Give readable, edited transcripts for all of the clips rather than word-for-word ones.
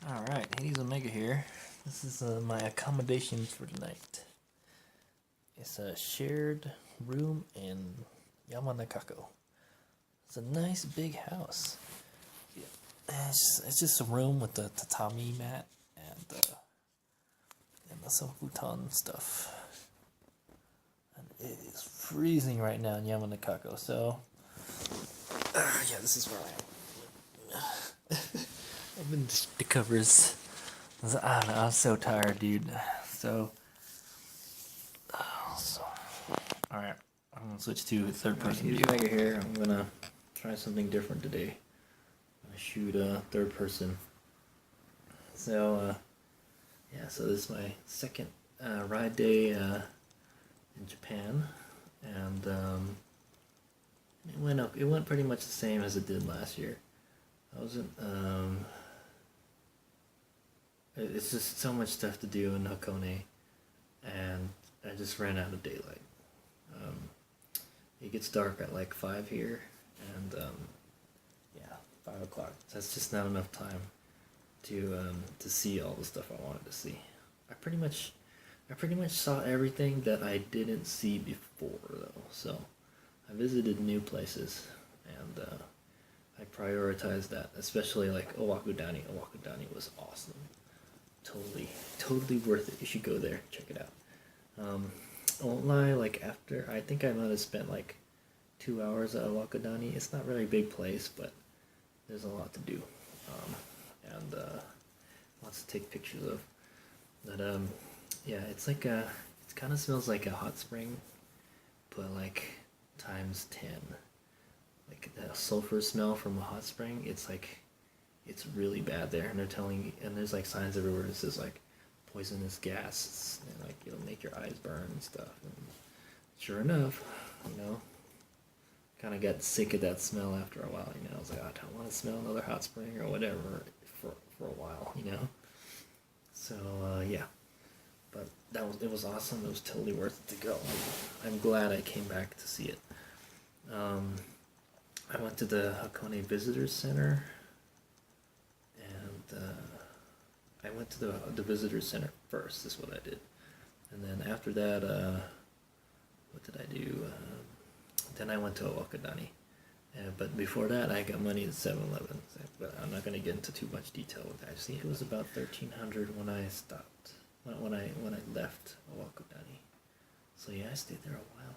Alright, Hades Omega here. This is my accommodations for tonight. It's a shared room in Yamanakako. It's a nice big house. It's just a room with the tatami mat and some futon stuff. And it is freezing right now in Yamanakako, so yeah, this is where I am. I've been the covers. I don't know, I'm so tired, dude. So alright, I'm gonna switch to third person view here. I'm gonna try something different today. I'm gonna shoot third person. So yeah, so this is my second ride day in Japan, and it went pretty much the same as it did last year. I wasn't it's just so much stuff to do in Hakone, and I just ran out of daylight. It gets dark at like 5 here, and yeah, 5 o'clock. That's just not enough time to see all the stuff I wanted to see. I pretty much saw everything that I didn't see before, though. So I visited new places, and I prioritized that, especially like Owakudani. Owakudani was awesome. Totally worth it. You should go there, check it out. I won't lie, like I think I might have spent like 2 hours at Owakudani. It's not really a big place, but there's a lot to do, and lots to take pictures of. But yeah, it's like it kind of smells like a hot spring, but like times 10. Like the sulfur smell from a hot spring, it's really bad there, and they're telling you, and there's like signs everywhere that says like poisonous gas, and like it'll make your eyes burn and stuff. And sure enough, kind of got sick of that smell after a while. I was like, I don't want to smell another hot spring or whatever for a while, So yeah, but it was awesome. It was totally worth it to go. I'm glad I came back to see it. I went to the Hakone Visitors Center, and I went to the Visitors Center first, is what I did. And then after that, what did I do? Then I went to Owakudani. But before that, I got money at 7-Eleven. But I'm not going to get into too much detail with that. I think it was about 1,300 when I stopped, when I left Owakudani. So yeah, I stayed there a while.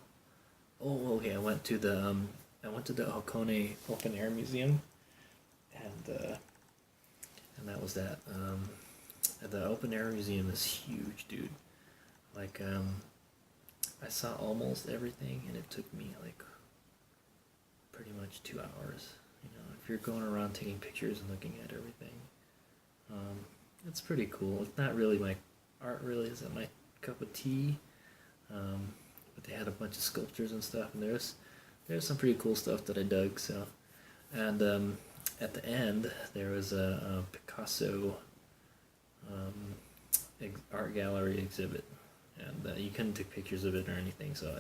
Oh, okay. I went to the Hakone Open Air Museum, and that was that. The Open Air Museum is huge, dude. Like, I saw almost everything, and it took me like pretty much 2 hours. If you're going around taking pictures and looking at everything, it's pretty cool. It's not really my art. Really isn't my cup of tea. But they had a bunch of sculptures and stuff, and there's some pretty cool stuff that I dug. So, and at the end there was a Picasso art gallery exhibit, and you couldn't take pictures of it or anything. So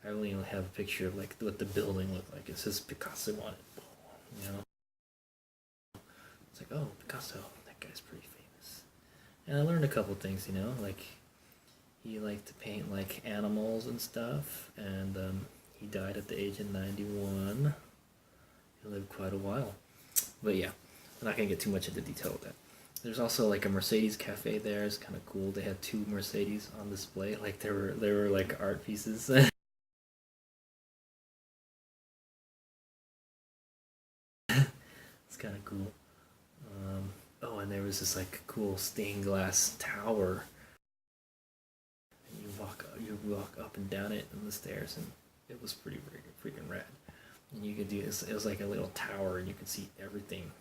I only have a picture of like what the building looked like. It says Picasso on it. It's like, oh, Picasso, that guy's pretty famous. And I learned a couple things. Like he liked to paint like animals and stuff, and he died at the age of 91. He lived quite a while. But yeah, I'm not going to get too much into detail with that. There's also like a Mercedes cafe there. It's kind of cool. They had 2 Mercedes on display. Like they were like art pieces. It's kind of cool. Oh, and there was this like cool stained glass tower. And you walk up and down it on the stairs, and it was pretty freaking rad. And you could do this. It was like a little tower, and you could see everything.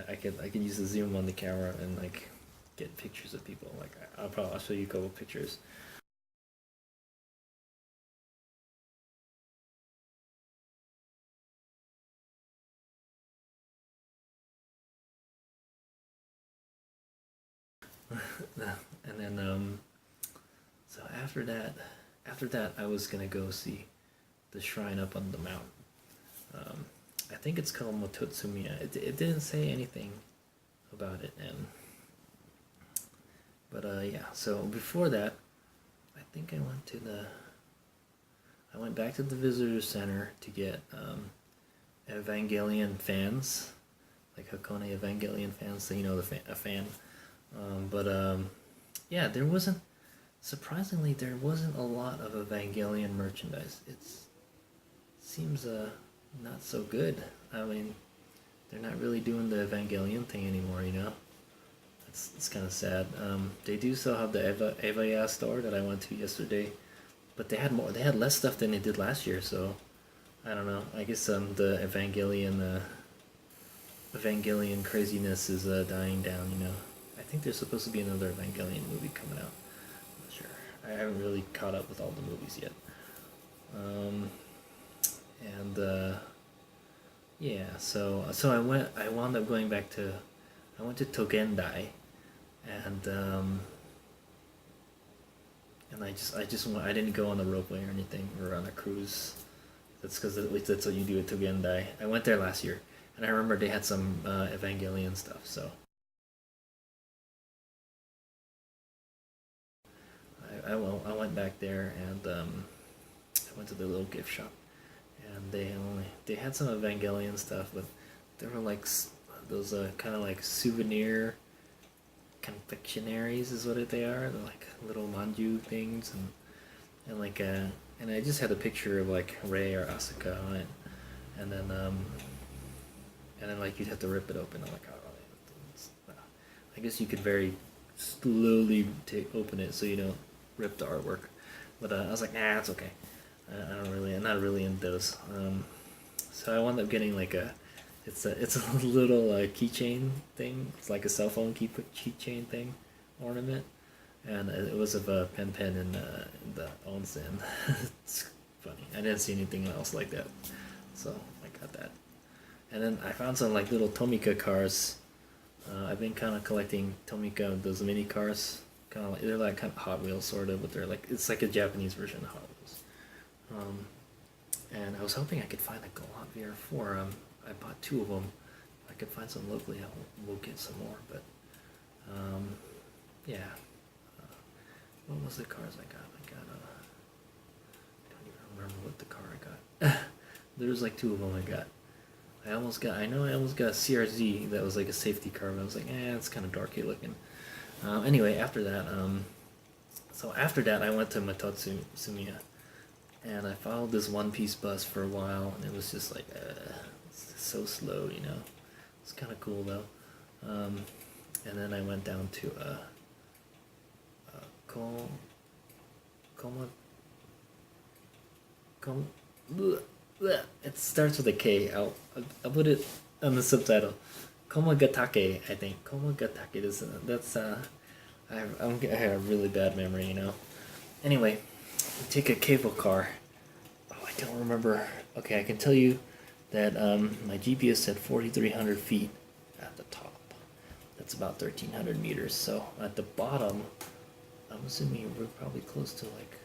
I could use the zoom on the camera and like get pictures of people. Like I'll show you a couple pictures. And then so after that I was gonna go see the shrine up on the mountain. I think it's called Mototsumiya. It didn't say anything about it. But yeah. So before that, I think I went back to the visitor center to get Evangelion fans, like Hakone Evangelion fans, so a fan. But yeah, surprisingly, there wasn't a lot of Evangelion merchandise. It seems not so good. I mean, they're not really doing the Evangelion thing anymore, It's kind of sad. They do still have the Evaya store that I went to yesterday, but they had less stuff than they did last year. So I don't know. I guess the Evangelion craziness is dying down. I think there's supposed to be another Evangelion movie coming out. I'm not sure. I haven't really caught up with all the movies yet. And yeah, so I wound up going back to. I went to Togendai, and I didn't go on the ropeway or anything or on a cruise. That's because at least that's what you do at Togendai. I went there last year, and I remember they had some Evangelion stuff. So I went back there, and I went to the little gift shop, and they had some Evangelion stuff, but there were like those kind of like souvenir confectionaries is what they are. They're like little manju things, and like and I just had a picture of like Rei or Asuka on it, and then like you'd have to rip it open. I'm like, oh, I guess you could very slowly open it so you don't rip the artwork. But I was like, nah, it's okay. I'm not really into those. So I wound up getting like it's a little keychain thing. It's like a cell phone keychain thing, ornament, and it was of a pen in the onsen. It's funny. I didn't see anything else like that, so I got that. And then I found some like little Tomica cars. I've been kind of collecting Tomica, those mini cars. They're like kind of Hot Wheels sort of, but it's like a Japanese version of Hot Wheels. And I was hoping I could find a Galant VR4. I bought 2 of them. If I could find some locally, we'll get some more. But yeah. What was the cars I got? I don't even remember what the car I got. There was like 2 of them I got. I almost got a CRZ that was like a safety car, but I was like, it's kind of darky looking. Anyway, after that, I went to Matotsu Sumiya, and I followed this one-piece bus for a while, and it was just like, it's so slow, It's kind of cool though. And then I went down to it starts with a K. I'll put it on the subtitle. Komagatake, I think. Komagatake. I have a really bad memory, Anyway, we take a cable car. Oh, I don't remember. Okay, I can tell you that my GPS said 4,300 feet at the top. That's about 1,300 meters. So at the bottom, I'm assuming we're probably close to like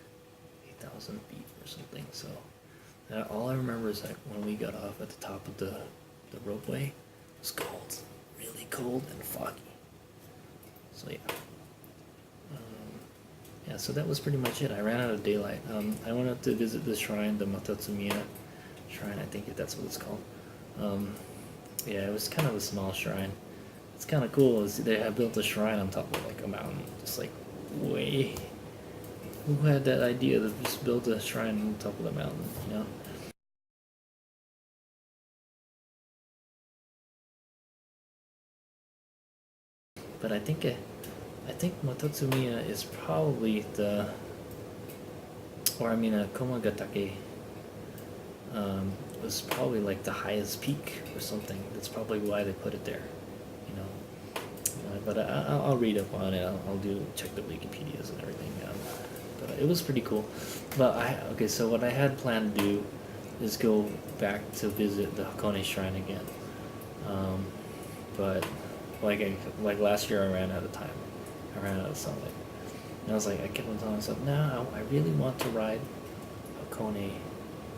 8,000 feet or something. So all I remember is that when we got off at the top of the ropeway, it was cold, really cold and foggy. So yeah. Yeah, so that was pretty much it. I ran out of daylight. I went up to visit the shrine, the Matatsumiya shrine, I think that's what it's called. Yeah, it was kind of a small shrine. It's kind of cool. They have built a shrine on top of like a mountain. Just like, way. Who had that idea to just build a shrine on top of the mountain, But I think Matatsumiya is probably Komagatake was probably like the highest peak or something. That's probably why they put it there, But I'll read up on it. I'll check the Wikipedias and everything. But it was pretty cool. But so what I had planned to do is go back to visit the Hakone Shrine again. But like last year, I ran out of time. I ran out of sunlight. And I was like, I kept on telling myself, no, I really want to ride Hakone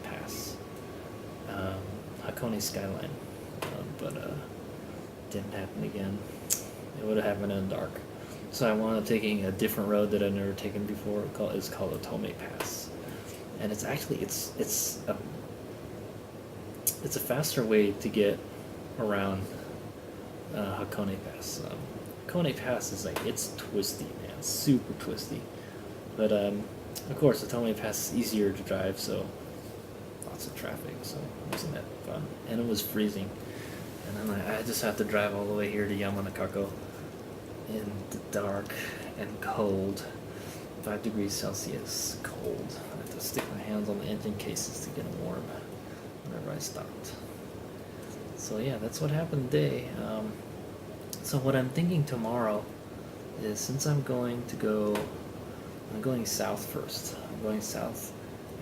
Pass, Hakone Skyline, but didn't happen again. It would have happened in the dark. So I wound up taking a different road that I'd never taken before. It's called Otome Pass, and it's actually it's a faster way to get around Hakone Pass. Hakone Pass is like, it's twisty, man, super twisty. But of course, Otome Pass is easier to drive, so lots of traffic. So it wasn't that fun, and it was freezing. And then I just have to drive all the way here to Yamanakako in the dark and cold, 5 degrees Celsius, cold. I have to stick my hands on the engine cases to get them warm whenever I stopped. So yeah, that's what happened today. So what I'm thinking tomorrow is, since I'm going south first. I'm going south.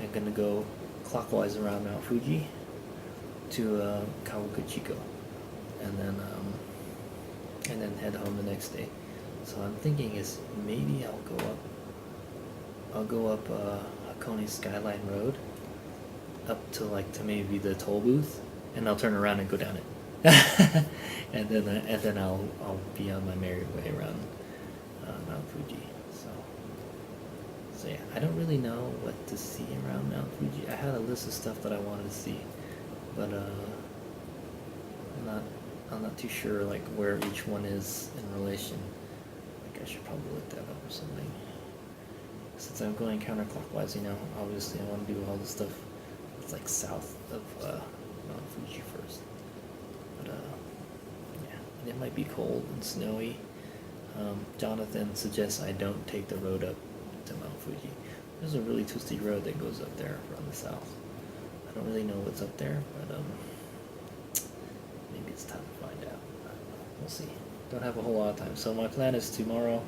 I'm gonna go clockwise around Mount Fuji to Kawaguchiko, and then head home the next day. So I'm thinking is maybe I'll go up Hakone Skyline Road up to maybe the toll booth, and I'll turn around and go down it, and then I'll be on my merry way around Mount Fuji. So yeah, I don't really know what to see around Mount Fuji. I had a list of stuff that I wanted to see, but I'm not too sure like where each one is in relation. Like, I should probably look that up or something. Since I'm going counterclockwise, obviously I want to do all the stuff that's like south of Mount Fuji first. But yeah, it might be cold and snowy. Jonathan suggests I don't take the road up to Mount Fuji. There's a really twisty road that goes up there from the south. I don't really know what's up there, but maybe it's time to find out. We'll see. Don't have a whole lot of time. So my plan is tomorrow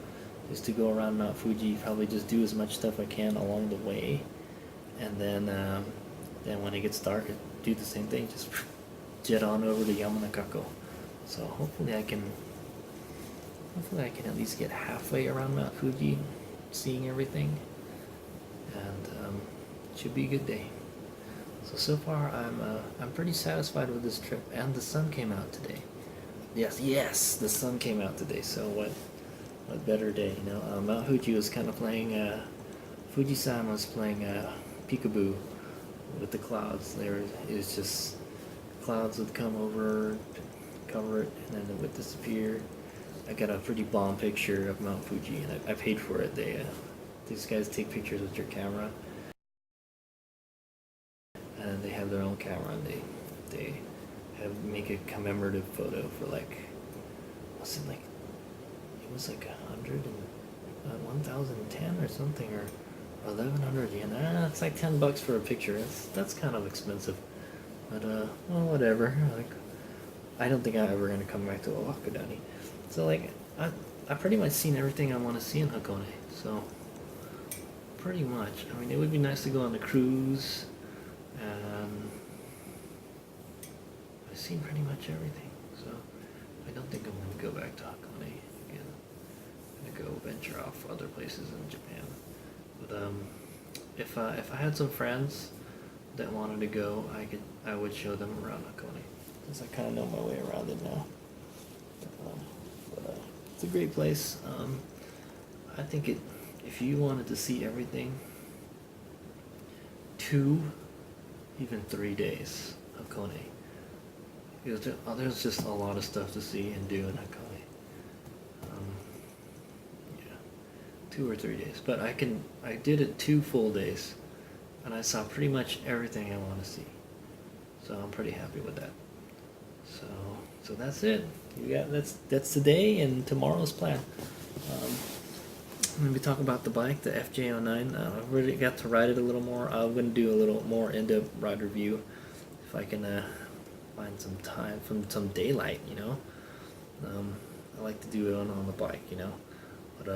is to go around Mount Fuji, probably just do as much stuff I can along the way, and then when it gets dark, do the same thing, just jet on over to Yamanakako. So hopefully I can at least get halfway around Mount Fuji, seeing everything, and it should be a good day. So far I'm pretty satisfied with this trip, and the sun came out today. Yes, the sun came out today. So what better day, Mount Fuji was kind of playing. Fuji-san was playing peekaboo with the clouds. It was just clouds would come over, cover it, and then it would disappear. I got a pretty bomb picture of Mount Fuji, and I paid for it. These guys take pictures with your camera, and they have their own camera, and they make a commemorative photo for like, was it like, it was like 1,010 or something, or 1,100 yen. It's like $10 for a picture. That's kind of expensive, but well, whatever. Like, I don't think I'm ever gonna come back to Owakudani. So like, I pretty much seen everything I want to see in Hakone. So pretty much. I mean, it would be nice to go on the cruise, and I've seen pretty much everything. So I don't think I'm gonna go back to Hakone again. I'm gonna go venture off other places in Japan. But if I had some friends that wanted to go, I would show them around Hakone, since I kind of know my way around it now. It's a great place. I think if you wanted to see everything, 2, even 3 days Hakone. There's just a lot of stuff to see and do in Hakone. Yeah, 2 or 3 days. But I did it 2 full days, and I saw pretty much everything I want to see. So I'm pretty happy with that. So that's it. That's today and tomorrow's plan. I'm going to be talking about the bike, the FJ09. I've really got to ride it a little more. I'm going to do a little more in-depth ride review if I can find some time, some daylight, I like to do it on the bike, But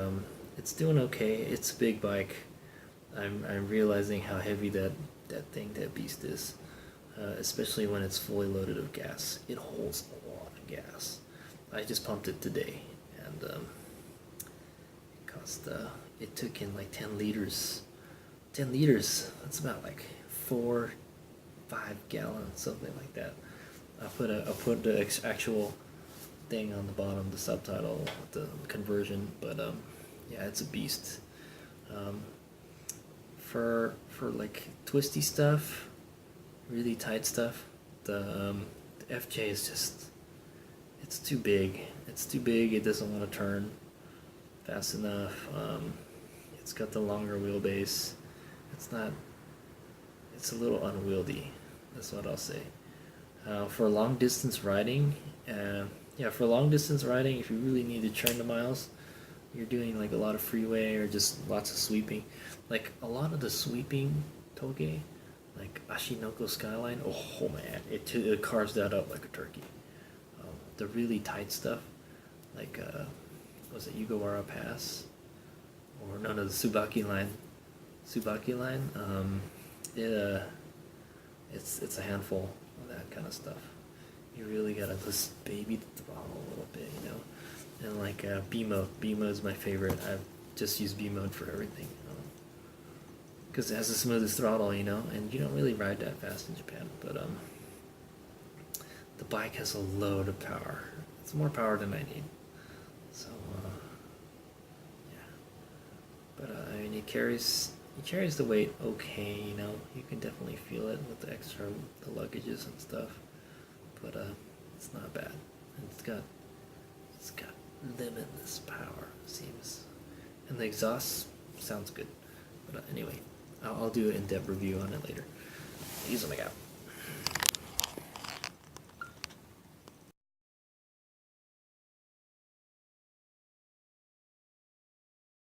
it's doing okay. It's a big bike. I'm realizing how heavy that beast is. Especially when it's fully loaded with gas. It holds a lot of gas. I just pumped it today, and it took in like 10 liters. 10 liters, that's about like 4-5 gallons, something like that. I put the actual thing on the bottom, the subtitle, the conversion. But yeah, it's a beast. Um, for like twisty stuff, really tight stuff, the FJ is just, it's too big. It's too big. It doesn't want to turn fast enough. It's got the longer wheelbase. It's not. It's a little unwieldy. That's what I'll say. For long distance riding, yeah, for long distance riding, if you really need to churn the miles, you're doing like a lot of freeway or just lots of sweeping. Like a lot of the sweeping toge, like Ashinoko Skyline. Oh man, it carves that up like a turkey. The really tight stuff, like was it Yugawara Pass, or no, the Tsubaki line. Tsubaki line. It's a handful of that kind of stuff. You really gotta just baby the throttle a little bit, you know. And like B mode. B mode is my favorite. I've just used B mode for everything. Because it has the smoothest throttle, you know, and you don't really ride that fast in Japan. But the bike has a load of power. It's more power than I need. So yeah. But I mean, it carries the weight okay, you know. You can definitely feel it with the extra the luggages and stuff. But it's not bad. It's got limitless power, it seems. And the exhaust sounds good. But anyway, I'll do an in-depth review on it later. HadesOmega.